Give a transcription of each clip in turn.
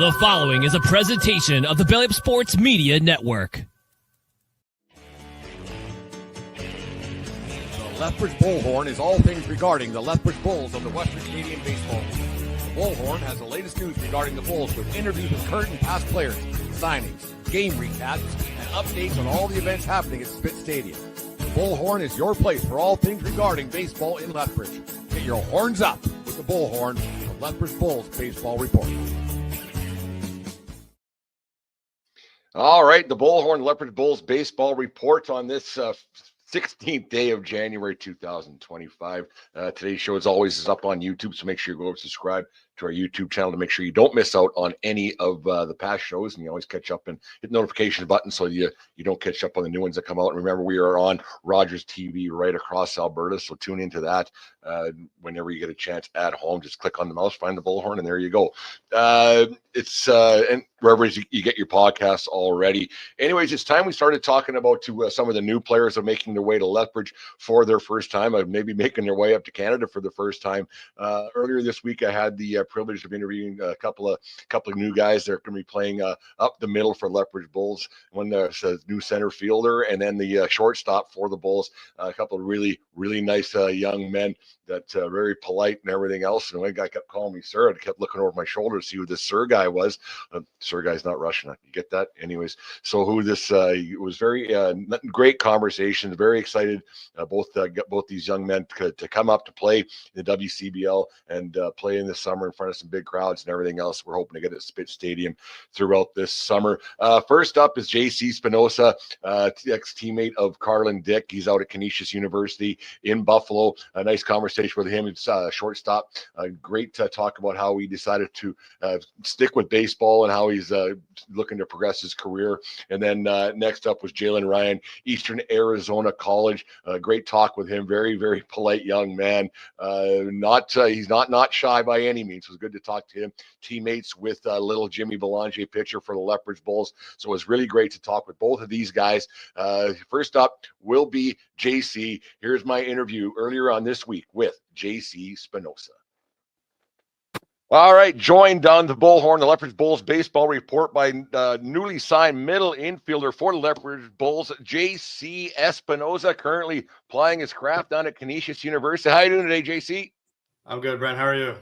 The following is a presentation of the Belly Up Sports Media Network. The Lethbridge Bullhorn is all things regarding the Lethbridge Bulls of the Western Canadian Baseball League. The Bullhorn has the latest news regarding the Bulls with interviews with current and past players, signings, game recaps, and updates on all the events happening at Spit Stadium. The Bullhorn is your place for all things regarding baseball in Lethbridge. Get your horns up with the Bullhorn, the Lethbridge Bulls Baseball Report. All right, the Bullhorn Lethbridge Bulls baseball report on this 16th day of January 2025. Today's show, as always, is up on YouTube, so make sure you go over and subscribe to our YouTube channel to make sure you don't miss out on any of the past shows, and you always catch up and hit the notification button so you don't catch up on the new ones that come out. And remember, we are on Rogers TV right across Alberta, so tune into that whenever you get a chance at home. Just click on the mouse, find the Bullhorn, and there you go. It's and wherever you get your podcasts already. Anyways, it's time we started talking about some of the new players that are making their way to Lethbridge for their first time, maybe making their way up to Canada for the first time. Earlier this week, I had the privilege of interviewing a couple of new guys that are going to be playing up the middle for Lethbridge Bulls. One the new center fielder, and then the shortstop for the Bulls. A couple of really nice young men that very polite and everything else. And one guy kept calling me sir. I kept looking over my shoulder to see who this sir guy was. Sir guy's not Russian. You get that? Anyways, so who this it was very great conversation. Very excited both these young men to come up to play in the WCBL and play in the summer in front of some big crowds and everything else. We're hoping to get at Spit Stadium throughout this summer. First up is JC Spinosa, ex-teammate of Carlin Dick. He's out at Canisius University in Buffalo. A nice conversation with him. It's shortstop. Great to talk about how he decided to stick with baseball and how he's looking to progress his career. And then next up was Jalen Ryan, Eastern Arizona College. Great talk with him. Very polite young man. He's not shy by any means. It was good to talk to him. Teammates with little Jimmy Belanger, pitcher for the Lethbridge Bulls. So it was really great to talk with both of these guys. First up will be JC. Here's my interview earlier on this week with JC Spinosa. All right, joined on the Bullhorn, the Lethbridge Bulls baseball report by newly signed middle infielder for the Lethbridge Bulls, JC Espinosa, currently plying his craft down at Canisius University. How are you doing today, JC? I'm good, Brent. How are you?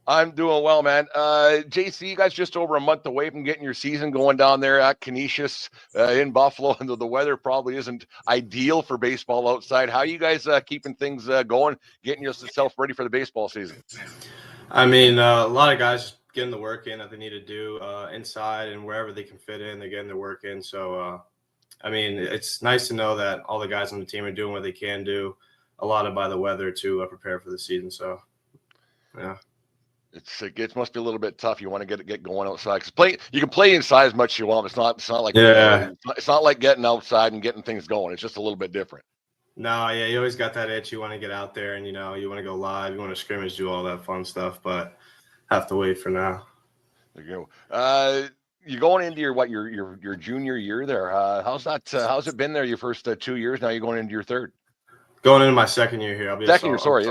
I'm doing well, man. JC, you guys just over a month away from getting your season going down there at Canisius in Buffalo, and the weather probably isn't ideal for baseball outside. How are you guys keeping things going, getting yourself ready for the baseball season? I mean, a lot of guys getting the work in that they need to do inside and wherever they can fit in, they're getting their work in. So, I mean, it's nice to know that all the guys on the team are doing what they can do, allotted by the weather to prepare for the season. So, yeah. It must be a little bit tough. You want to get going outside because you can play inside as much as you want. It's not like it's not like getting outside and getting things going. It's just a little bit different. No, yeah, you always got that itch. You want to get out there and you want to go live. You want to scrimmage, do all that fun stuff, but have to wait for now. There you go. You're going into your junior year there. How's it been there? Your first 2 years. Now you're going into your third. Going into my second year here. Second year. Sorry.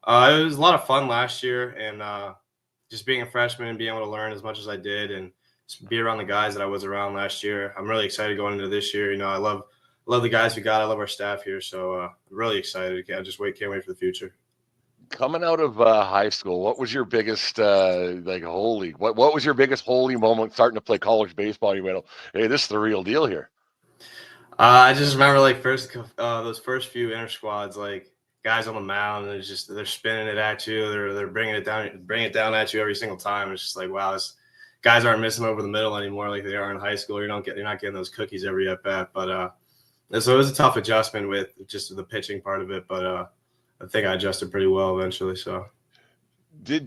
It was a lot of fun last year, and just being a freshman and being able to learn as much as I did and just be around the guys that I was around last year. I'm really excited going into this year. I love the guys we got. I love our staff here, so really excited. Can't wait for the future. Coming out of high school, what was your biggest what was your biggest holy moment starting to play college baseball? You went, hey, this is the real deal here. I just remember those first few inter squads, guys on the mound, and they're spinning it at you. They're bringing it down at you every single time. It's just like, wow, guys aren't missing over the middle anymore like they are in high school. You're not getting those cookies every at bat. But so it was a tough adjustment with just the pitching part of it. But I think I adjusted pretty well eventually. So.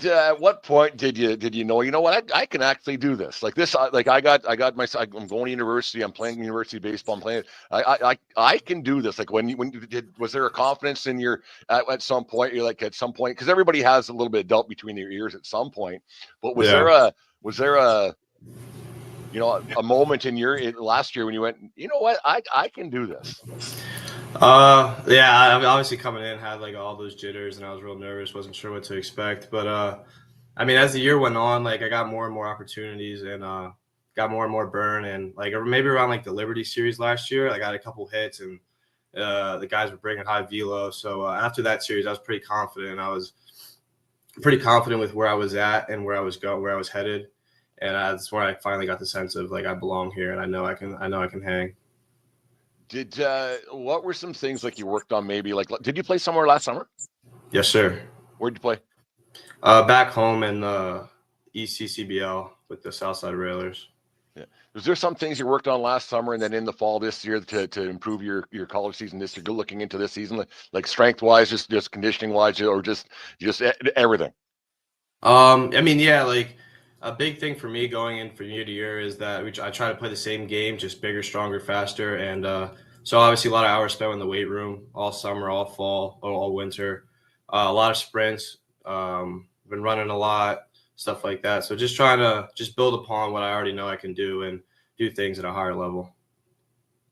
At what point did you know what I can actually do this like this I'm going to university, I'm playing university baseball, I'm playing I can do this. Like was there a confidence in your at some point because everybody has a little bit of doubt between their ears at some point, but was there a moment in your last year when you went, you know what, I can do this? I obviously coming in had all those jitters and I was real nervous, wasn't sure what to expect, but I mean, as the year went on, like I got more and more opportunities and got more and more burn. And like maybe around like the Liberty series last year, I got a couple hits and the guys were bringing high velo. So after that series, I was pretty confident. I was pretty confident with where I was at and where I was headed. And that's where I finally got the sense of like I belong here and I know I can hang. Did what were some things like you worked on? Maybe like did you play somewhere last summer? Yes, sir. Where'd you play? Back home in WCBL with the Southside Railers. Yeah. Was there some things you worked on last summer and then in the fall this year to improve your college season this year? Good looking into this season, like strength wise, just conditioning wise, or just everything. I mean, yeah, like a big thing for me going in from year to year is that I try to play the same game, just bigger, stronger, faster, and so obviously a lot of hours spent in the weight room all summer, all fall, all winter, a lot of sprints. Been running a lot, stuff like that. So just trying to just build upon what I already know I can do and do things at a higher level.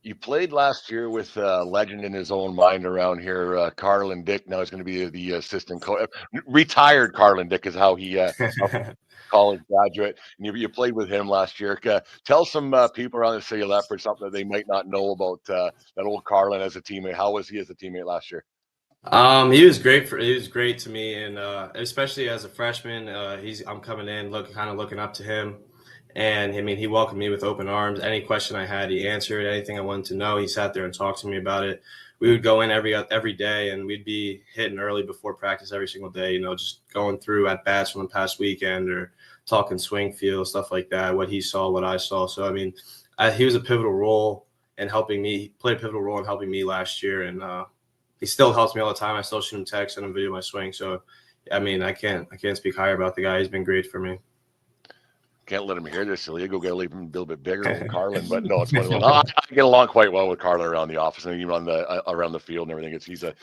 You played last year with a legend in his own mind around here, Carlin Dick. Now he's going to be the assistant coach. Retired Carlin Dick is how he college graduate. And you played with him last year. Tell some people around the city of Lethbridge something that they might not know about that old Carlin as a teammate. How was he as a teammate last year? He was great to me, and especially as a freshman, I'm coming in looking up to him, and I mean he welcomed me with open arms. Any question I had, he answered. Anything I wanted to know, he sat there and talked to me about it. We would go in every day, and we'd be hitting early before practice every single day. You know, just going through at bats from the past weekend or talking swing feel, stuff like that. What he saw, what I saw. So I mean, he was a pivotal role in helping me. He played a pivotal role in helping me last year, and he still helps me all the time. I still shoot him text, send him video of my swing. So, I mean, I can't speak higher about the guy. He's been great for me. Can't let him hear this, so you go get him a little bit bigger than Carlin. But no, it's one of those. I get along quite well with Carlin around the office and even on around the field and everything. He's a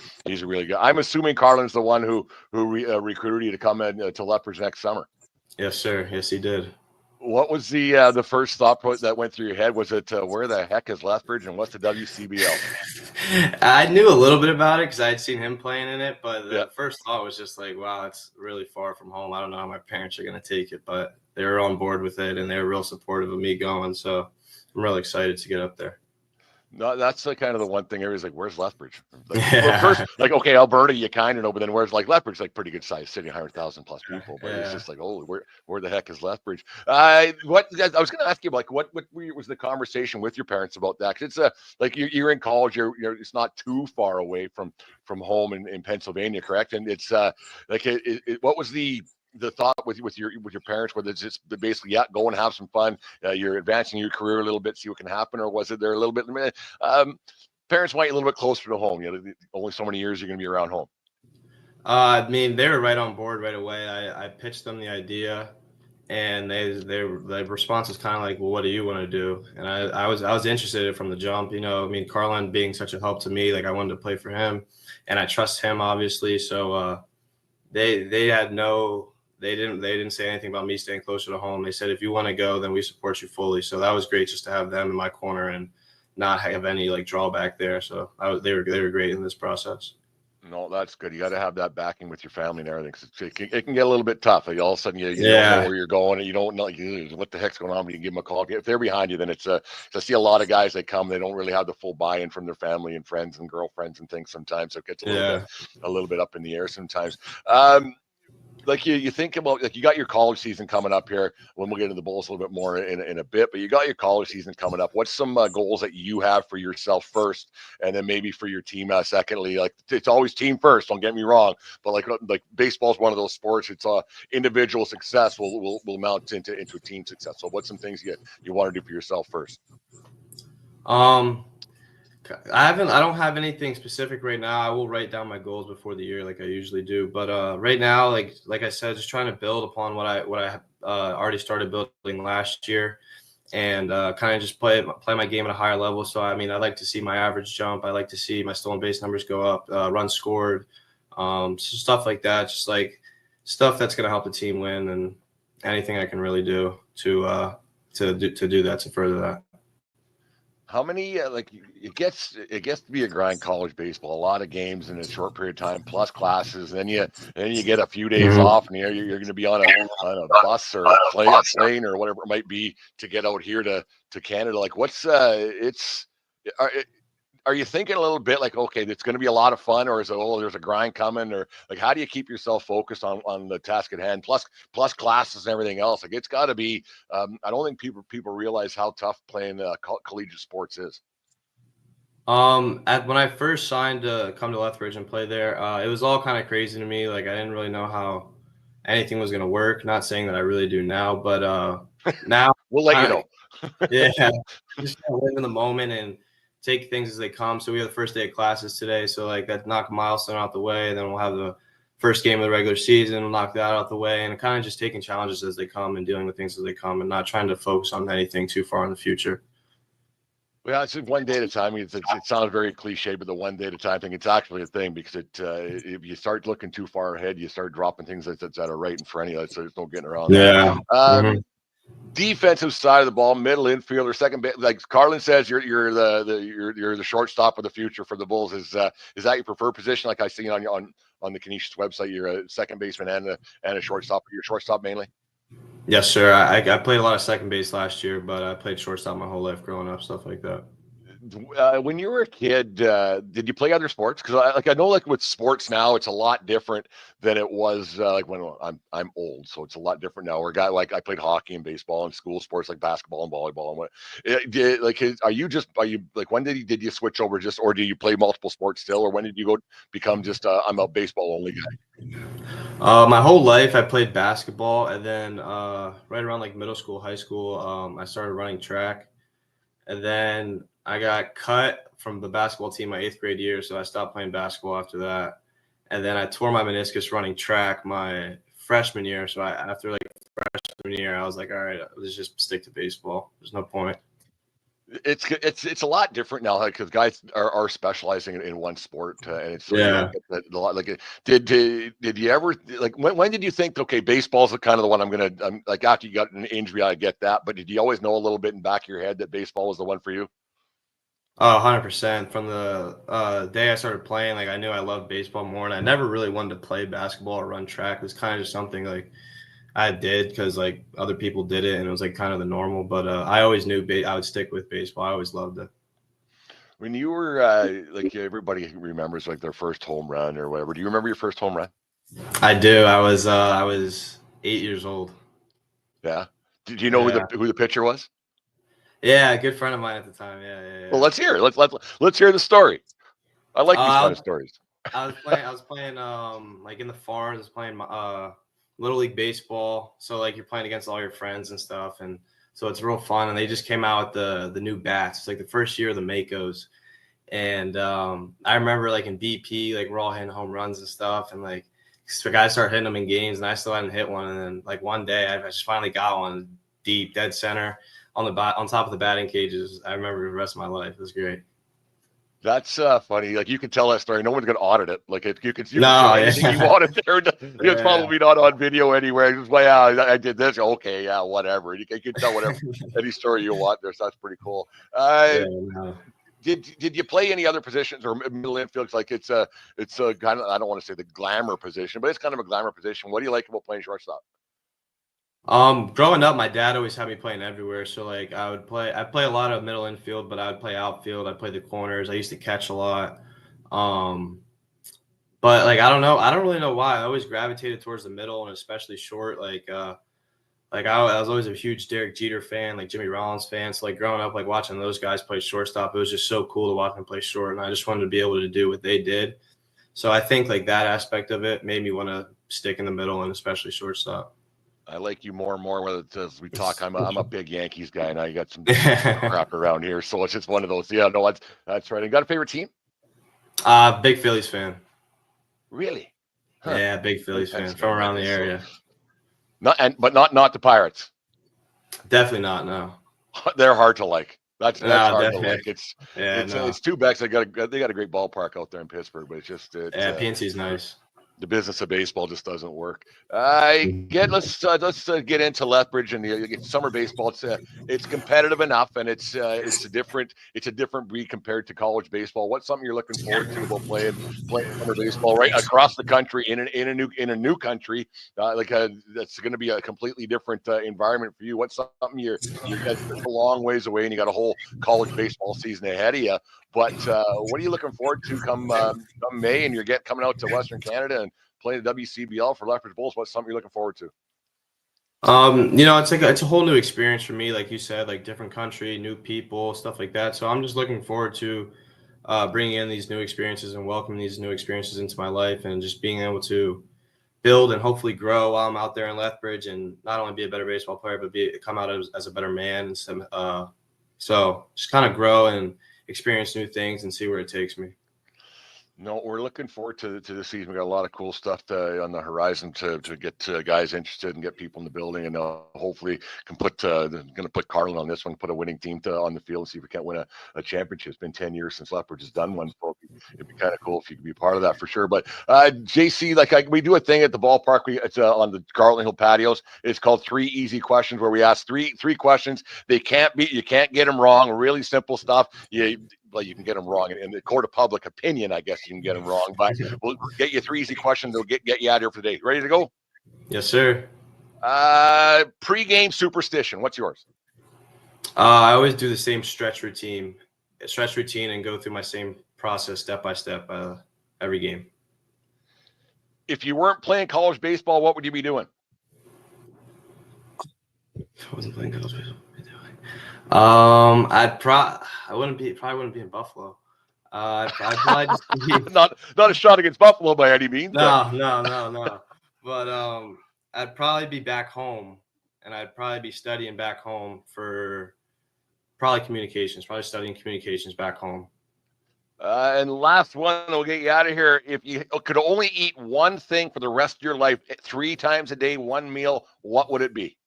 really good. I'm assuming Carlin's the one who recruited you to come in to Lethbridge next summer. Yes, sir. Yes, he did. What was the first thought that went through your head? Was it where the heck is Lethbridge and what's the WCBL? I knew a little bit about it because I had seen him playing in it, but the first thought was just like, wow, it's really far from home. I don't know how my parents are going to take it, but they were on board with it and they were real supportive of me going. So I'm really excited to get up there. No, that's kind of the one thing. Everybody's like, "Where's Lethbridge?" First, like, okay, Alberta, you kind of know, but then where's like Lethbridge? Like pretty good sized city, 100,000 plus people. But it's just like, oh, where the heck is Lethbridge? I was going to ask you, like, what was the conversation with your parents about that? Because it's like you're in college, you're it's not too far away from home in Pennsylvania, correct? And it's like, what was the thought with your parents, whether it's just basically go and have some fun, you're advancing your career a little bit, see what can happen, or was it there a little bit parents want you a little bit closer to home, only so many years you're going to be around home? I mean, they were right on board right away. I pitched them the idea and their response was kind of like, well, what do you want to do? And I was interested from the jump. I mean, Carlin being such a help to me, like I wanted to play for him and I trust him obviously. So they didn't say anything about me staying closer to home. They said, if you want to go, then we support you fully. So that was great just to have them in my corner and not have any like drawback there. So they were great in this process. No, that's good. You got to have that backing with your family and everything. It can get a little bit tough. All of a sudden, you don't know where you're going, and you don't know what the heck's going on. But you give them a call. If they're behind you, then it's I see a lot of guys that come. They don't really have the full buy-in from their family and friends and girlfriends and things. Sometimes so it gets a little bit up in the air. Sometimes. Like you think about, like, you got your college season coming up here. When we'll get into the Bulls a little bit more in a bit, but you got your college season coming up. What's some goals that you have for yourself first, and then maybe for your team secondly? Like, it's always team first. Don't get me wrong, but like baseball is one of those sports. It's individual success will mount into a team success. So what's some things you want to do for yourself first? I don't have anything specific right now. I will write down my goals before the year like I usually do. But right now, like I said, just trying to build upon what I already started building last year and kind of just play my game at a higher level. So, I mean, I like to see my average jump. I like to see my stolen base numbers go up, runs scored, so stuff like that. Just like stuff that's going to help the team win and anything I can really do to do that, to further that. How many it gets to be a grind college baseball. A lot of games in a short period of time, plus classes. And then you get a few days off, and you're going to be on a bus or a plane or whatever it might be to get out here to Canada. Like, what's are you thinking a little bit like, okay, it's going to be a lot of fun, or is it, oh, there's a grind coming, or like, how do you keep yourself focused on the task at hand, plus classes and everything else? Like, it's got to be. I don't think people realize how tough playing collegiate sports is. When I first signed to come to Lethbridge and play there, it was all kind of crazy to me. Like, I didn't really know how anything was going to work. Not saying that I really do now, but now we'll let you know. Yeah, just live in the moment and take things as they come. So we have the first day of classes today. So like that knock a milestone out the way. And then we'll have the first game of the regular season. We'll knock that out the way, and kind of just taking challenges as they come and dealing with things as they come, and not trying to focus on anything too far in the future. Well, it's one day at a time. It sounds very cliche, but the one day at a time thing, it's actually a thing, because if you start looking too far ahead, you start dropping things that are right in front of you. So there's no getting around that. Defensive side of the ball, middle infielder, second base. Like Carlin says, you're the shortstop of the future for the Bulls. Is that your preferred position? Like I seen on the Canisius website, you're a second baseman and a shortstop. You're shortstop mainly. Yes, sir. I played a lot of second base last year, but I played shortstop my whole life growing up, stuff like that. When you were a kid, did you play other sports? Because I know, like with sports now, it's a lot different than it was like when I'm old, so it's a lot different now. Where a guy like I played hockey and baseball and school sports like basketball and volleyball and what. Are you like, when did you switch over, or do you play multiple sports still, or when did you become just I'm a baseball only guy? My whole life I played basketball, and then right around like middle school, high school, I started running track, and then I got cut from the basketball team my 8th grade year, so I stopped playing basketball after that. And then I tore my meniscus running track my freshman year. So after like freshman year, I was like, all right, let's just stick to baseball. There's no point. It's a lot different now, because guys are specializing in one sport, and it's a lot. Like, did you ever, like, when did you think, okay, baseball's the kind of the one I'm like, after you got an injury, I get that, but did you always know a little bit in the back of your head that baseball was the one for you? 100%. From the day I started playing, like I knew I loved baseball more, and I never really wanted to play basketball or run track. It was kind of just something like I did because like other people did it, and it was like kind of the normal. But I always knew I would stick with baseball. I always loved it. When you were like, everybody remembers like their first home run or whatever. Do you remember your first home run? I do. I was 8 years old. Yeah. Did you know who the pitcher was? Yeah, a good friend of mine at the time. Yeah. Well, let's hear it. Let's hear the story. I like these kind of stories. I was playing like in the farms. I was playing little league baseball. So like you're playing against all your friends and stuff, and so it's real fun. And they just came out with the new bats. It's like the first year of the Makos, and I remember like in BP, like we're all hitting home runs and stuff, and like the guys start hitting them in games, and I still hadn't hit one. And then like one day, I just finally got one deep, dead center on top of the batting cages. I remember the rest of my life. It was great. That's funny. Like, you can tell that story. No one's gonna audit it. Like, you can show anything you wanted there. It's probably not on video anywhere. Just, well, yeah, I did this. Okay, yeah, whatever. You can tell whatever any story you want there. So that's pretty cool. Did you play any other positions or middle infield? Like, it's a kind of, I don't want to say the glamour position, but it's kind of a glamour position. What do you like about playing shortstop? Growing up, my dad always had me playing everywhere. So like I'd play a lot of middle infield, but I would play outfield. I'd play the corners. I used to catch a lot. But like, I don't really know why. I always gravitated towards the middle, and especially short. Like I was always a huge Derek Jeter fan, like Jimmy Rollins fan. So like growing up, like watching those guys play shortstop, it was just so cool to watch them play short. And I just wanted to be able to do what they did. So I think like that aspect of it made me want to stick in the middle, and especially shortstop. I like you more and more. Whether it's as we talk, I'm a big Yankees guy. Now you got some crap around here, so it's just one of those. Yeah, no, that's right. And got a favorite team? Big Phillies fan. Really? Huh. Yeah, big Phillies fan from around the area. But not the Pirates. Definitely not. No, they're hard to like. That's hard definitely. to like. It's too bad. They got a great ballpark out there in Pittsburgh, but it's just PNC's nice. the business of baseball just doesn't work. Let's get into Lethbridge and the summer baseball. It's competitive enough, and it's a different breed compared to college baseball. What's something you're looking forward to about playing summer baseball right across the country in a new country? That's going to be a completely different environment for you. What's something you're a long ways away, and you got a whole college baseball season ahead of you. But what are you looking forward to come May, and you're coming out to Western Canada and playing the WCBL for Lethbridge Bulls? What's something you're looking forward to? It's a whole new experience for me, like you said, like different country, new people, stuff like that. So I'm just looking forward to bringing in these new experiences and welcoming these new experiences into my life, and just being able to build and hopefully grow while I'm out there in Lethbridge, and not only be a better baseball player, but come out as a better man. So just kind of grow and experience new things and see where it takes me. No, we're looking forward to the season. We got a lot of cool stuff on the horizon to get guys interested and get people in the building, and hopefully can going to put Carlin on this one, put a winning team on the field and see if we can't win a championship. It's been 10 years since Lethbridge has done one, so it'd be kind of cool if you could be a part of that for sure. But JC, we do a thing at the ballpark. It's on the Carlton Hill patios. It's called 3 Easy Questions, where we ask three questions. You can't get them wrong. Really simple stuff. You can get them wrong in the court of public opinion. I guess you can get them wrong, but we'll get you 3 easy questions. They'll get you out of here for the day. Ready to go? Yes, sir. Pre-game superstition. What's yours? I always do the same stretch routine, and go through my same process step by step every game. If you weren't playing college baseball, what would you be doing? If I wasn't playing college baseball, what would I be doing? I wouldn't be in Buffalo. I'd probably just be not a shot against Buffalo by any means. No. But I'd probably be back home, and I'd probably be studying back home for probably studying communications back home. And last one, we'll get you out of here. If you could only eat one thing for the rest of your life, 3 times a day, one meal, what would it be?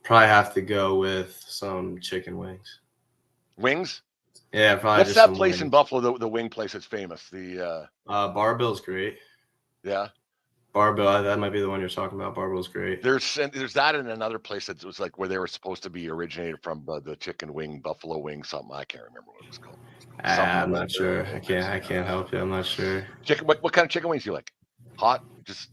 Probably have to go with some chicken wings. Wings? Yeah, probably. What's that place in Buffalo? The wing place that's famous. The Barbell's great. Yeah, Barbell. That might be the one you're talking about. Barbell's great. There's that in another place that was like where they were supposed to be originated from, the chicken wing, buffalo wing, something. I can't remember what it was called. I'm not sure. I can't help you. I'm not sure. Chicken. What kind of chicken wings do you like? Hot? Just.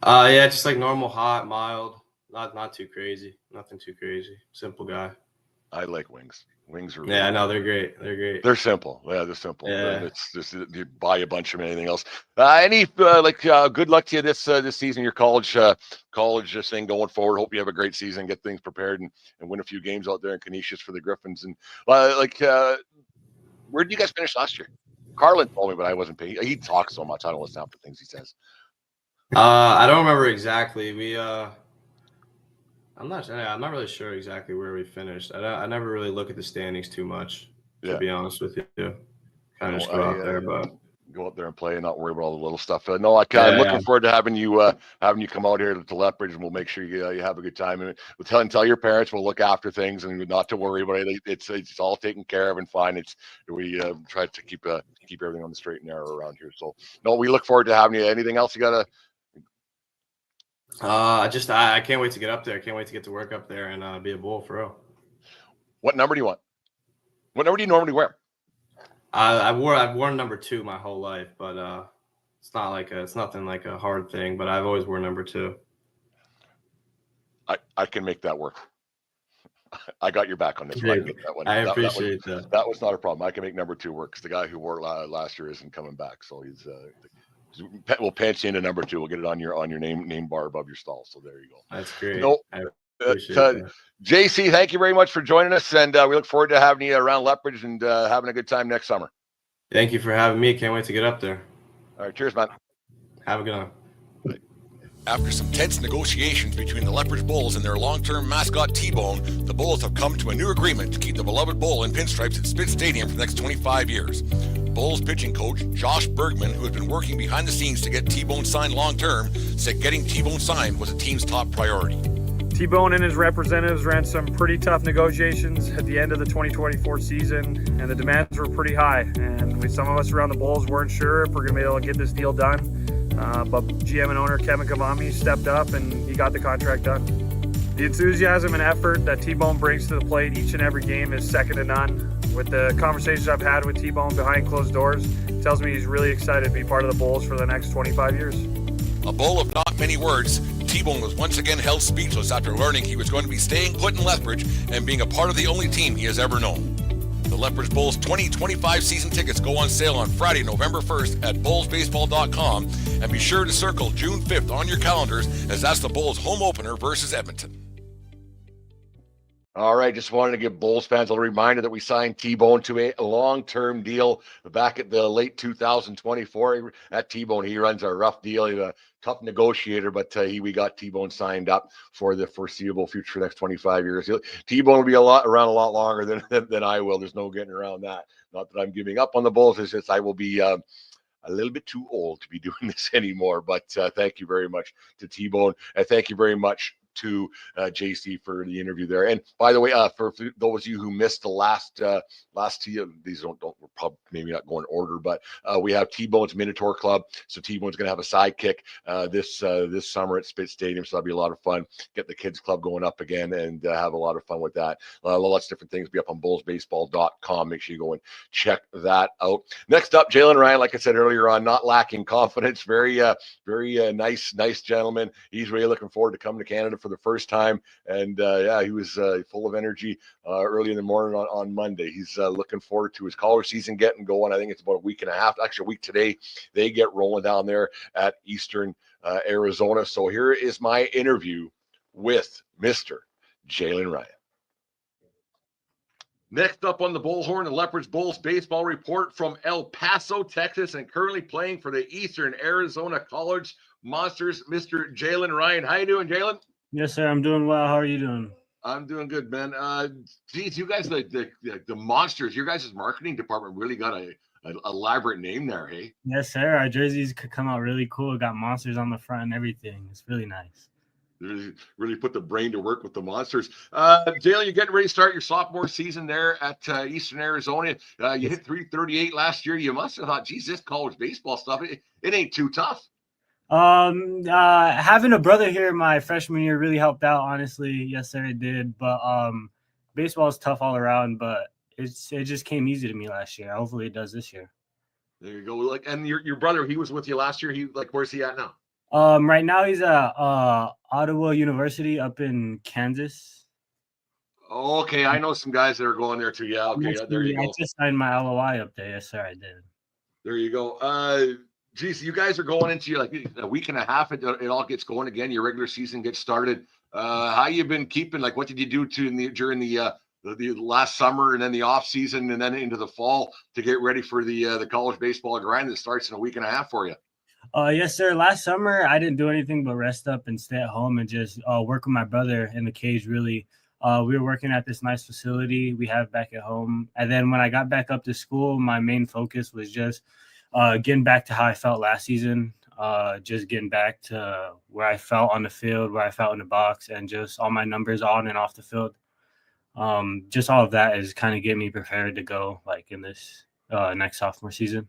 Yeah, just like normal, hot, mild. Not too crazy. Nothing too crazy. Simple guy. I like wings. Wings are. Yeah, no, they're great. They're simple. Yeah, they're simple. Yeah. It's just you buy a bunch of anything else. Good luck to you this season. Your college thing going forward. Hope you have a great season. Get things prepared and win a few games out there in Canisius for the Griffins. And where did you guys finish last year? Carlin told me, but I wasn't paying. He talks so much. I don't listen to the things he says. I don't remember exactly. I'm not really sure exactly where we finished. I never really look at the standings too much, to be honest with you. Kind of just go out there, but go up there and play and not worry about all the little stuff. I'm looking forward to having you come out here to Lethbridge, and we'll make sure you have a good time. And we'll tell your parents we'll look after things and not to worry about it. It's all taken care of and fine. We try to keep everything on the straight and narrow around here. So we look forward to having you. Anything else you gotta? I can't wait to get up there. I can't wait to get to work up there and be a Bull for real. What number do you want? What number do you normally wear? I've worn number 2 my whole life, but it's nothing like a hard thing. But I've always worn number 2. I can make that work. I got your back on this. I appreciate that. That was not a problem. I can make number 2 work. Because the guy who wore it last year isn't coming back, so we'll patch you into number 2. We'll get it on your name bar above your stall. So there you go. That's great. I appreciate that. JC, thank you very much for joining us, and we look forward to having you around Lethbridge and having a good time next summer. Thank you for having me. Can't wait to get up there. All right, cheers, man. Have a good one. After some tense negotiations between the Lethbridge Bulls and their long-term mascot T-Bone, the Bulls have come to a new agreement to keep the beloved Bull in pinstripes at Spitz Stadium for the next 25 years. Bulls pitching coach Josh Bergman, who has been working behind the scenes to get T-Bone signed long-term, said getting T-Bone signed was the team's top priority. T-Bone and his representatives ran some pretty tough negotiations at the end of the 2024 season, and the demands were pretty high. And some of us around the Bulls weren't sure if we're going to be able to get this deal done. But GM and owner Kevin Kavami stepped up, and he got the contract done. The enthusiasm and effort that T-Bone brings to the plate each and every game is second to none. With the conversations I've had with T-Bone behind closed doors, it tells me he's really excited to be part of the Bulls for the next 25 years. A bull of not many words, T-Bone was once again held speechless after learning he was going to be staying put in Lethbridge and being a part of the only team he has ever known. The Lethbridge Bulls 2025 season tickets go on sale on Friday, November 1st at bullsbaseball.com, and be sure to circle June 5th on your calendars, as that's the Bulls home opener versus Edmonton. All right, just wanted to give Bulls fans a reminder that we signed T-Bone to a long-term deal back at the late 2024 at T-Bone. He runs a rough deal. He's a tough negotiator, but we got T-Bone signed up for the foreseeable future for the next 25 years. T-Bone will be around a lot longer than I will. There's no getting around that. Not that I'm giving up on the Bulls. It's just I will be a little bit too old to be doing this anymore. But thank you very much to T-Bone. And thank you very much to JC for the interview there. And by the way, for those of you who missed the last these don't we're probably maybe not going in order, but we have T-Bone's Minotaur Club. So T-Bone's gonna have a sidekick this summer at Spit Stadium. So that'll be a lot of fun. Get the kids club going up again and have a lot of fun with that. Lots of different things will be up on bullsbaseball.com. Make sure you go and check that out. Next up, Jalen Ryan, like I said earlier on, not lacking confidence. Very nice gentleman. He's really looking forward to coming to Canada for the first time, and he was full of energy early in the morning on Monday. He's looking forward to his college season getting going. I think it's about a week and a half, actually a week today. They get rolling down there at Eastern Arizona. So here is my interview with Mr. Jalen Ryan. Next up on the Bullhorn, the Lethbridge Bulls baseball report from El Paso, Texas, and currently playing for the Eastern Arizona College Monsters, Mr. Jalen Ryan. How you doing, Jalen? Yes, sir. I'm doing well. How are you doing? I'm doing good, man. Geez, you guys, the Monsters, your guys' marketing department really got an elaborate name there, hey? Yes, sir. Our jerseys could come out really cool. It got monsters on the front and everything. It's really nice. Really put the brain to work with the Monsters. Jalen, you're getting ready to start your sophomore season there at Eastern Arizona. You hit 338 last year. You must have thought, geez, this college baseball stuff, it ain't too tough. Having a brother here my freshman year really helped out, honestly. Yes, sir, it did. But baseball is tough all around, but it just came easy to me last year. Hopefully it does this year. There you go. Like, and your brother, he was with you last year. Where's he at now? Right now he's at Ottawa University up in Kansas. Okay, I know some guys that are going there too. Yeah, okay, there you go. I just signed my LOI up there. Yes, sir, I did. There you go. Geez, you guys are going into like a week and a half. It all gets going again. Your regular season gets started. How you been keeping? Like, what did you do during the last summer and then the off season and then into the fall to get ready for the college baseball grind that starts in a week and a half for you? Yes, sir. Last summer, I didn't do anything but rest up and stay at home and just work with my brother in the cage, really. We were working at this nice facility we have back at home. And then when I got back up to school, my main focus was just getting back to how I felt last season, just getting back to where I felt on the field, where I felt in the box, and just all my numbers on and off the field. Just all of that is kind of getting me prepared to go like in this next sophomore season.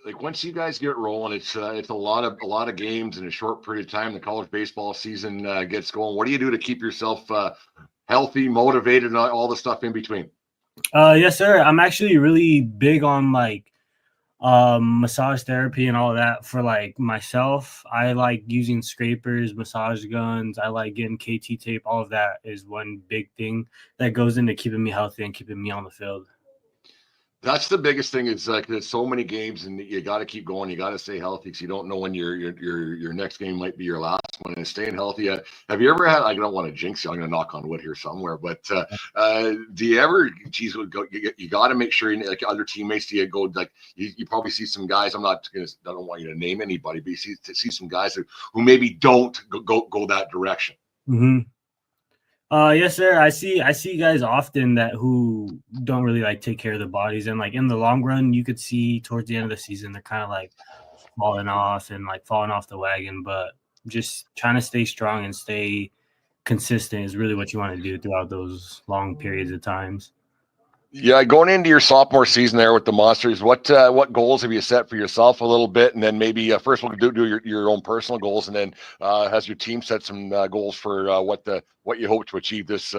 Like once you guys get rolling, it's a lot of games in a short period of time. The college baseball season gets going. What do you do to keep yourself healthy, motivated, and all the stuff in between? Yes, sir. I'm actually really big on like massage therapy and all of that for like myself. I like using scrapers, massage guns. I like getting KT tape. All of that is one big thing that goes into keeping me healthy and keeping me on the field. That's the biggest thing. It's like there's so many games, and you got to keep going. You got to stay healthy because you don't know when your next game might be your last one. And staying healthy. Have you ever had? I don't want to jinx you. I'm going to knock on wood here somewhere. But do you ever? Geez, you got to make sure like other teammates. Do you go like you probably see some guys? I don't want you to name anybody, but you see some guys who maybe don't go that direction. Mm-hmm. Yes, sir. I see guys often who don't really like take care of their bodies, and like in the long run, you could see towards the end of the season they're kind of like falling off the wagon. But just trying to stay strong and stay consistent is really what you want to do throughout those long periods of times. Yeah, going into your sophomore season there with the Monsters, what goals have you set for yourself a little bit, and then maybe first we'll do your own personal goals, and then has your team set some goals for what you hope to achieve this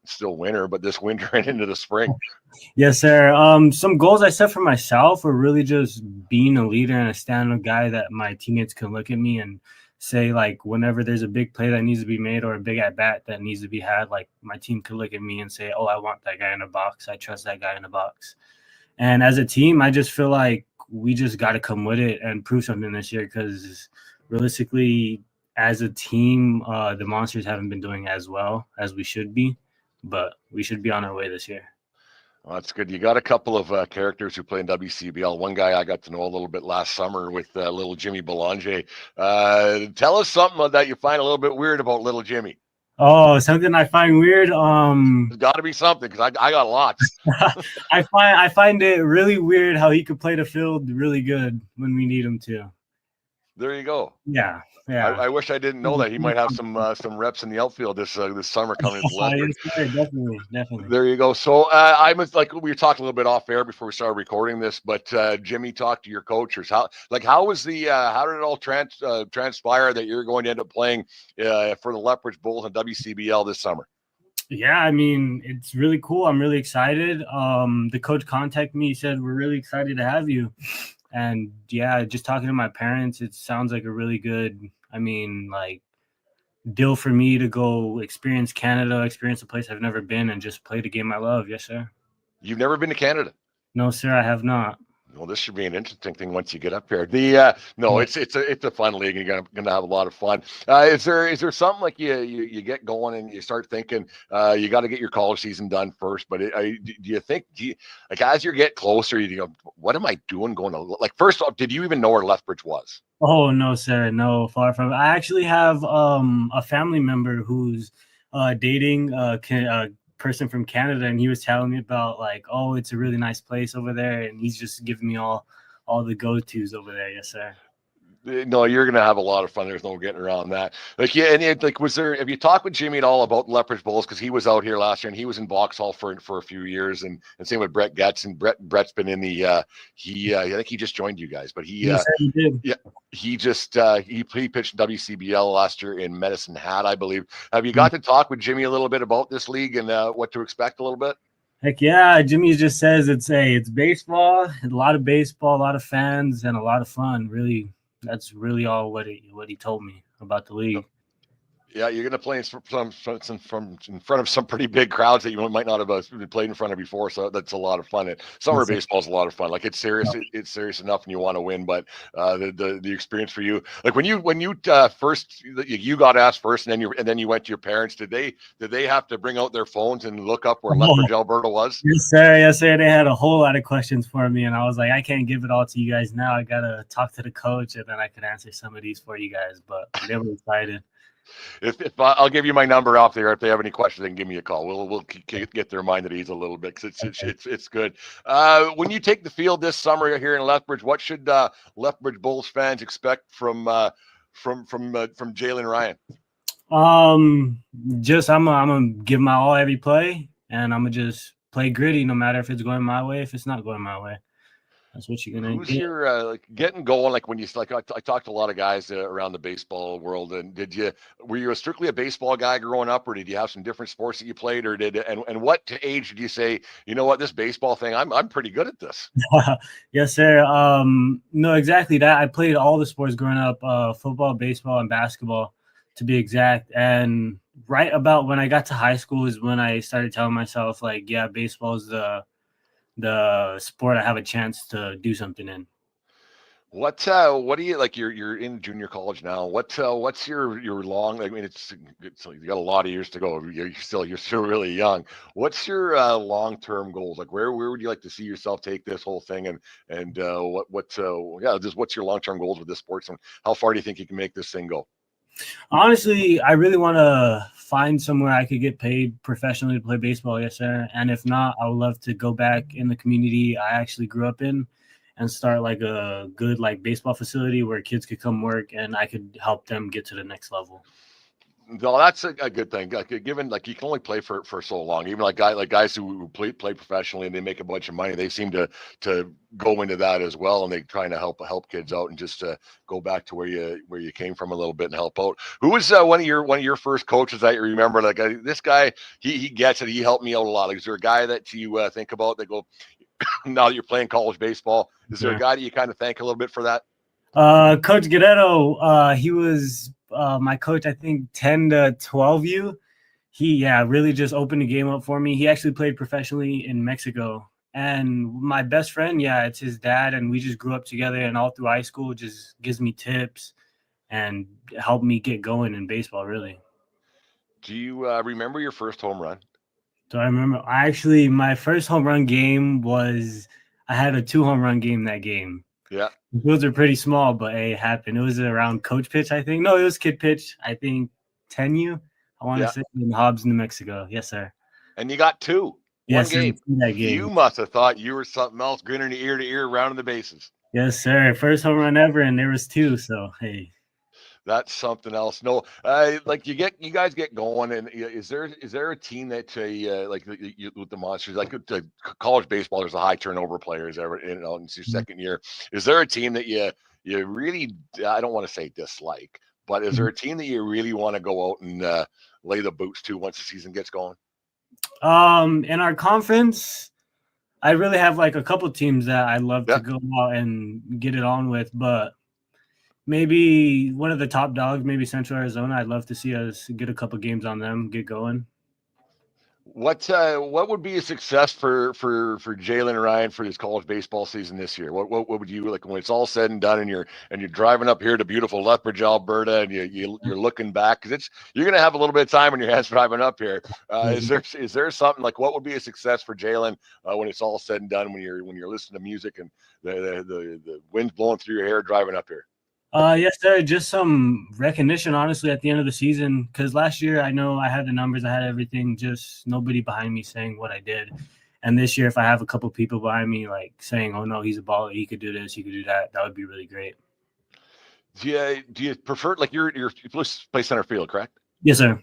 still winter, but this winter and into the spring? Yes, sir. Some goals I set for myself are really just being a leader and a stand-up guy that my teammates can look at me and say, like, whenever there's a big play that needs to be made or a big at-bat that needs to be had, like, my team could look at me and say, oh, I want that guy in the box. I trust that guy in the box. And as a team, I just feel like we just got to come with it and prove something this year, because realistically, as a team, the Monsters haven't been doing as well as we should be, but we should be on our way this year. Well, that's good. You got a couple of characters who play in WCBL. One guy I got to know a little bit last summer with little Jimmy Belanger. Tell us something that you find a little bit weird about little Jimmy. Oh, something I find weird. There's got to be something, because I got lots. I find it really weird how he could play the field really good when we need him to. There you go. Yeah. I wish I didn't know that. He might have some reps in the outfield this summer coming to Lethbridge. Definitely. There you go. So I was like, we were talking a little bit off air before we started recording this, but Jimmy talked to your coaches. How did it all transpire that you're going to end up playing for the Lethbridge Bulls and WCBL this summer? Yeah, I mean, it's really cool. I'm really excited. The coach contacted me. He said, we're really excited to have you. And yeah, just talking to my parents, it sounds like a really good, deal for me to go experience Canada, experience a place I've never been, and just play the game I love. Yes, sir. You've never been to Canada? No, sir, I have not. Well, this should be an interesting thing once you get up here. It's a fun league, and you're gonna have a lot of fun. Is there something like you get going and you start thinking you got to get your college season done first? But do you think as you get closer, you go, what am I doing going to, like, first off, did you even know where Lethbridge was? Oh no, sir, no, far from it. I actually have a family member who's dating a person from Canada, and he was telling me about, like, oh, it's a really nice place over there, and he's just giving me all the go-tos over there. Yes, sir. No, you're gonna have a lot of fun. There's no getting around that. Have you talked with Jimmy at all about Lethbridge Bulls? Because he was out here last year and he was in Vauxhall for a few years, and same with Brett Getz. And Brett's been in the I think he just joined you guys, but he did. Yeah, he pitched WCBL last year in Medicine Hat, I believe. Have you got to talk with Jimmy a little bit about this league and what to expect a little bit? Heck yeah, Jimmy just says it's baseball, a lot of baseball, a lot of fans, and a lot of fun. Really. That's really all what he told me about the league. Yeah, you're going to play in front of some pretty big crowds that you might not have played in front of before. So that's a lot of fun. And summer baseball is a lot of fun. Like, it's serious. It's serious enough, and you want to win. But the experience for you, like when you first you got asked first, and then you went to your parents. Did they have to bring out their phones and look up where Lethbridge, Alberta was? Yes, sir. They had a whole lot of questions for me, and I was like, I can't give it all to you guys now. I gotta talk to the coach, and then I can answer some of these for you guys. But they were excited. If I'll give you my number off there. If they have any questions, they can give me a call. We'll get their mind at ease a little bit, because it's good. When you take the field this summer here in Lethbridge, what should Lethbridge Bulls fans expect from Jalen Ryan? I'm gonna give my all every play, and I'm gonna just play gritty, no matter if it's going my way, if it's not going my way. That's what you're gonna. Who's your getting going? Like, when you I talked to a lot of guys around the baseball world, and were you strictly a baseball guy growing up, or did you have some different sports that you played, or and what age did you say, you know what, this baseball thing, I'm pretty good at this? Yes, sir. No, exactly that. I played all the sports growing up: football, baseball, and basketball, to be exact. And right about when I got to high school is when I started telling myself, like, yeah, baseball is the sport I have a chance to do something in. What do you like? You're in junior college now. What's your long? I mean, it's you got a lot of years to go. You're still really young. What's your long-term goals? Like, where would you like to see yourself take this whole thing? And what's your long-term goals with this sports, and how far do you think you can make this thing go? Honestly, I really want to find somewhere I could get paid professionally to play baseball. Yes, sir. And if not, I would love to go back in the community I actually grew up in and start like a good baseball facility where kids could come work and I could help them get to the next level. No, that's a good thing. Given you can only play for so long. Even guys who play professionally and they make a bunch of money, they seem to go into that as well, and they trying to help kids out and just go back to where you came from a little bit and help out. Who was one of your first coaches that you remember? This guy, he gets it. He helped me out a lot. Is there a guy that you think about that go now that you're playing college baseball? Is there a guy that you kind of thank a little bit for that? Coach Guerrero, he was my coach, I think 10 to 12U. He really just opened the game up for me. He actually played professionally in Mexico. And my best friend, it's his dad, and we just grew up together, and all through high school just gives me tips and helped me get going in baseball, really. Do you remember your first home run? So I remember my first home run game was I had a 2 home run game that game. Yeah. Those are pretty small, but it happened. It was around coach pitch, I think. No, it was kid pitch. I think 10U. I want to say in Hobbs, New Mexico. Yes, sir. And you got 2. Yes, One game. That game. You must have thought you were something else, grinning ear to ear, rounding the bases. Yes, sir. First home run ever, and there was 2. So hey. That's something else. No, you guys get going, and is there a team that with the Monsters, college baseball? There's a high turnover players ever in it's your second year. Is there a team that you really, I don't want to say dislike, but is there a team that you really want to go out and lay the boots to once the season gets going? In our conference, I really have a couple teams that I'd love to go out and get it on with, but maybe one of the top dogs, maybe Central Arizona. I'd love to see us get a couple games on them, get going. What would be a success for Jalen Ryan for his college baseball season this year? What would you like when it's all said and done, and you're driving up here to beautiful Lethbridge, Alberta, and you're looking back because you're going to have a little bit of time on your hands driving up here. Is there something what would be a success for Jalen when it's all said and done, when you're listening to music and the wind's blowing through your hair driving up here? Yes, sir. Just some recognition, honestly, at the end of the season. Because last year, I know I had the numbers, I had everything, just nobody behind me saying what I did. And this year, if I have a couple people behind me, saying, "Oh no, he's a baller. He could do this. He could do that," that would be really great. Do you prefer you play center field, correct? Yes, sir.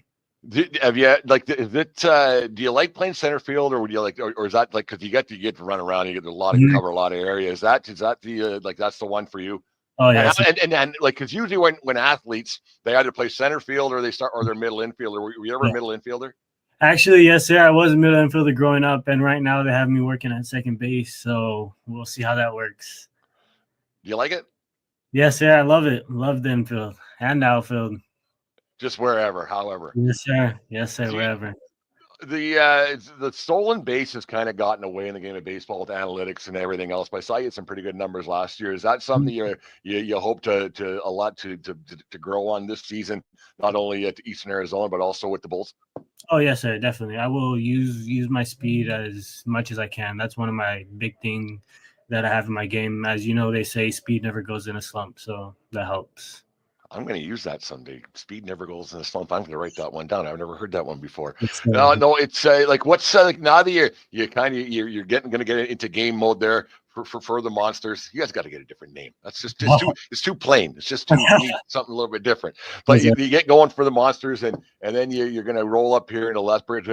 Have you do you like playing center field, or would you or is that because you get to run around, you get a lot of cover a lot of area? Is that the that's the one for you? Oh yeah, and because usually when athletes, they either play center field or they're middle infielder. Were you ever a middle infielder? Actually, yes, sir. I was a middle infielder growing up, and right now they have me working at second base. So we'll see how that works. Do you like it? Yes, sir. I love it. Love the infield and outfield. Just wherever, however. Yes, sir. Yes, sir. Wherever. The stolen base has kind of gotten away in the game of baseball with analytics and everything else. But I saw you had some pretty good numbers last year. Is that something you hope to a lot to grow on this season, not only at Eastern Arizona but also with the Bulls? Oh yes, sir, definitely. I will use my speed as much as I can. That's one of my big things that I have in my game. As you know, they say speed never goes in a slump, so that helps. I'm going to use that someday. Speed never goes in a slump. I'm going to write that one down. I've never heard that one before. No, it's what's now that you're going to get into game mode there for the Monsters. You guys got to get a different name. That's just it's too plain. It's just too something a little bit different. But you get going for the Monsters, and then you're going to roll up here into Lethbridge.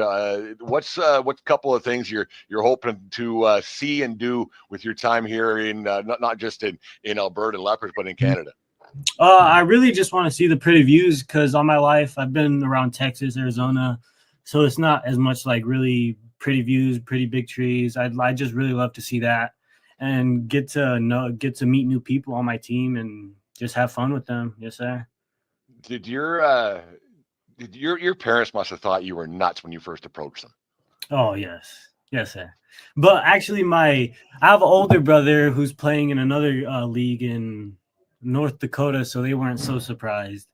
What's a couple of things you're hoping to see and do with your time here in not just in Alberta and Lethbridge, but in Canada? I really just want to see the pretty views because all my life I've been around Texas, Arizona, so it's not as much really pretty views, pretty big trees. I just really love to see that and get to meet new people on my team and just have fun with them. Yes, sir. Did your parents must have thought you were nuts when you first approached them? Oh yes, sir. But actually, I have an older brother who's playing in another league in North Dakota, so they weren't so surprised.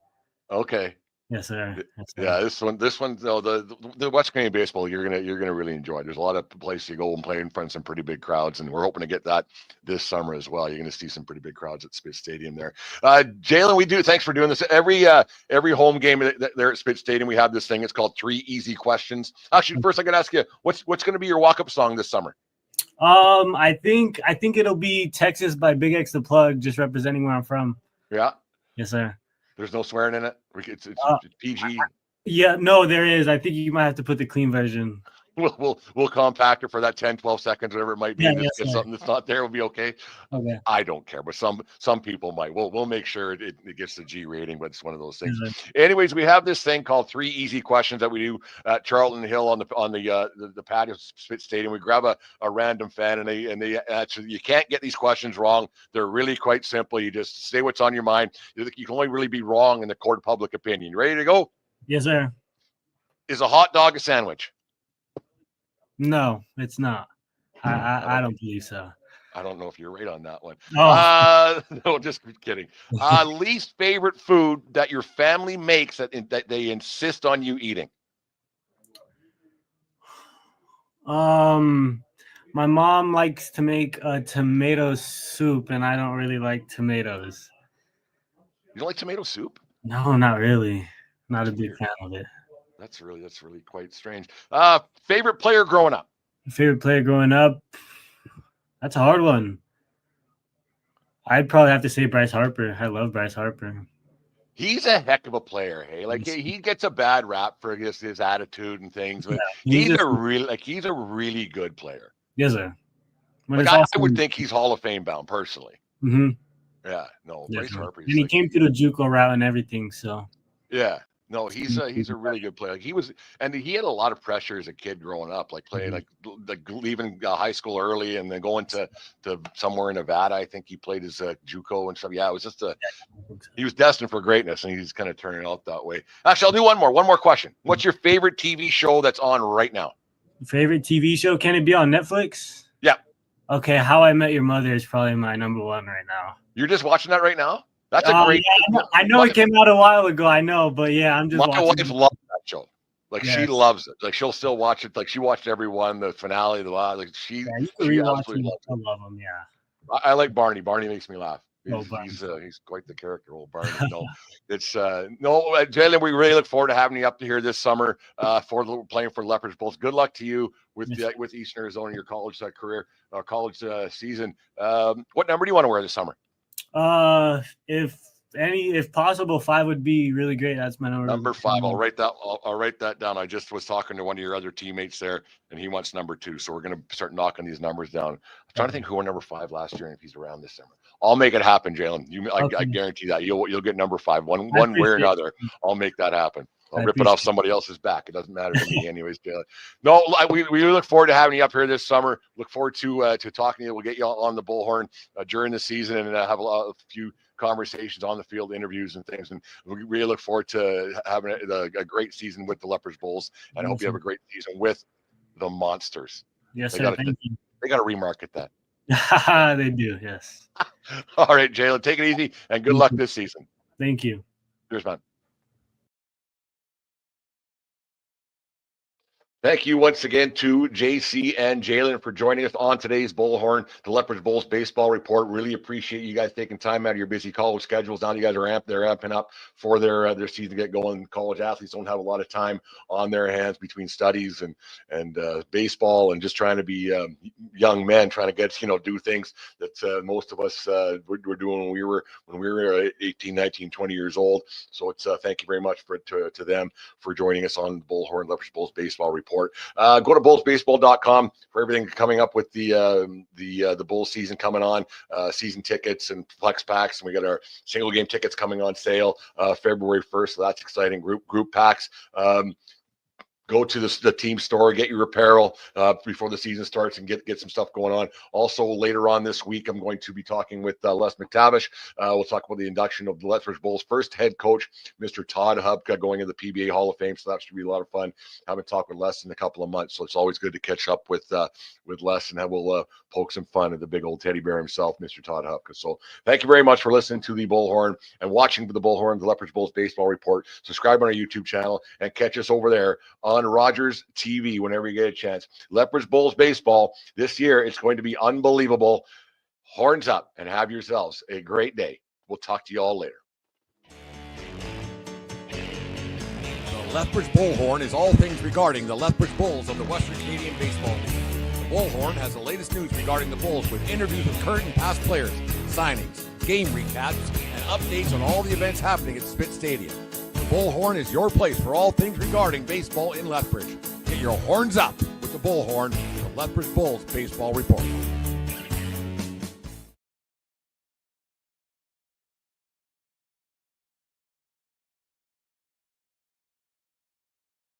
Okay. Yes, sir. Yeah, this one, no, the West Canadian baseball, you're gonna really enjoy. There's a lot of places you go and play in front of some pretty big crowds, and we're hoping to get that this summer as well. You're gonna see some pretty big crowds at Spitz Stadium there. Jalen, thanks for doing this. Every home game there at Spitz Stadium, we have this thing. It's called 3 Easy Questions. Actually, first I gotta ask you, what's gonna be your walk-up song this summer? I think it'll be Texas by Big X the Plug, just representing where I'm from. Yeah. Yes, sir. There's no swearing in it. It's PG. Yeah, no, there is. I think you might have to put the clean version. We'll compact it for that 10, 12 seconds, whatever it might be. Yeah, And just yes, get sir. something that's not there will be okay. Okay. I don't care, but some people might. We'll make sure it gets the G rating, but it's one of those things. Mhm. Anyways, we have this thing called 3 easy questions that we do at Charlton Hill on the patio Spit Stadium. We grab a random fan and they answer. You can't get these questions wrong. They're really quite simple. You just say what's on your mind. You can only really be wrong in the court of public opinion. You ready to go? Yes, sir. Is a hot dog a sandwich? No, it's not. I don't believe so. I don't know if you're right on that one. Oh. No, just kidding. Least favorite food that your family makes that they insist on you eating. My mom likes to make a tomato soup, and I don't really like tomatoes. You don't like tomato soup? No, not really. Not a big fan of it. That's really quite strange. Favorite player growing up? Favorite player growing up? That's a hard one. I'd probably have to say Bryce Harper. I love Bryce Harper. He's a heck of a player, hey. Like he gets a bad rap for his attitude and things, but Yeah, he's a really good player. Yes, sir. Like I would think he's Hall of Fame bound personally. Mm-hmm. Yeah, no, Yes, Bryce Harper. And he came through the JUCO route and everything, so. Yeah. No, he's a really good player. Like he had a lot of pressure as a kid growing up, like playing like leaving high school early and then going to somewhere in Nevada. I think he played his JUCO and stuff. Yeah, it was just he was destined for greatness, and he's kind of turning out that way. Actually, I'll do one more question. What's your favorite TV show that's on right now? Favorite TV show? Can it be on Netflix? Yeah. Okay, How I Met Your Mother is probably my number one right now. You're just watching that right now? That's a great. Yeah, I know it came out a while ago. I know, but yeah, I'm just. My wife loves that show. Like yes. She loves it. Like she'll still watch it. Like she watched every one, the finale, like she absolutely loves it. I love them. Yeah. I like Barney. Barney makes me laugh. He's quite the character, old Barney. No, it's Jalen. We really look forward to having you up here this summer for playing for Lethbridge Bulls. Good luck to you with Eastern Arizona, your college career, college season. What number do you want to wear this summer? If possible, 5 would be really great. That's my number. Number 5. I'll write that down. I just was talking to one of your other teammates there, and he wants number 2. So we're gonna start knocking these numbers down. I'm trying to think who won number 5 last year, and if he's around this summer. I'll make it happen, Jalen. I guarantee that you'll get number 5 one way or another. I'll make that happen. I'll rip it off somebody else's back. It doesn't matter to me anyways, Jalen. No, we look forward to having you up here this summer. Look forward to talking to you. We'll get you on the Bullhorn during the season and have a few conversations on the field, interviews and things. And we really look forward to having a great season with the Lethbridge Bulls. And I hope you have a great season with the Monsters. Yes, sir. Thank you. They got to remarket that. They do, yes. All right, Jalen, take it easy and good luck this season. Thank you. Cheers, man. Thank you once again to JC and Jalen for joining us on today's Bullhorn, the Lethbridge Bulls baseball report. Really appreciate you guys taking time out of your busy college schedules. Now you guys are they're amping up for their season to get going. College athletes don't have a lot of time on their hands between studies and baseball and just trying to be young men, trying to get do things that most of us were doing when we were 18, 19, 20 years old. So it's thank you very much to them for joining us on the Bullhorn Lethbridge Bulls baseball report. Go to bullsbaseball.com for everything coming up with the Bulls season coming on, season tickets and flex packs, and we got our single game tickets coming on sale February 1st. So that's exciting. Group packs. Go to the team store, get your apparel before the season starts, and get some stuff going on. Also, later on this week, I'm going to be talking with Les McTavish. We'll talk about the induction of the Lethbridge Bulls' first head coach, Mr. Todd Hubka, going into the PBA Hall of Fame. So that should be a lot of fun. Haven't talked with Les in a couple of months, so it's always good to catch up with Les, and we'll poke some fun at the big old teddy bear himself, Mr. Todd Hubka. So thank you very much for listening to the Bullhorn and watching the Bullhorn, the Lethbridge Bulls baseball report. Subscribe on our YouTube channel and catch us over there on Rogers TV whenever you get a chance. Lethbridge Bulls baseball this year, it's going to be unbelievable. Horns up and have yourselves a great day. We'll talk to you all later. The Lethbridge Bullhorn is all things regarding the Lethbridge Bulls of the Western Canadian Baseball League. The Bullhorn has the latest news regarding the Bulls with interviews with current and past players, signings, game recaps, and updates on all the events happening at Spit Stadium. The Bullhorn is your place for all things regarding baseball in Lethbridge. Get your horns up with the Bullhorn, the Lethbridge Bulls Baseball Report.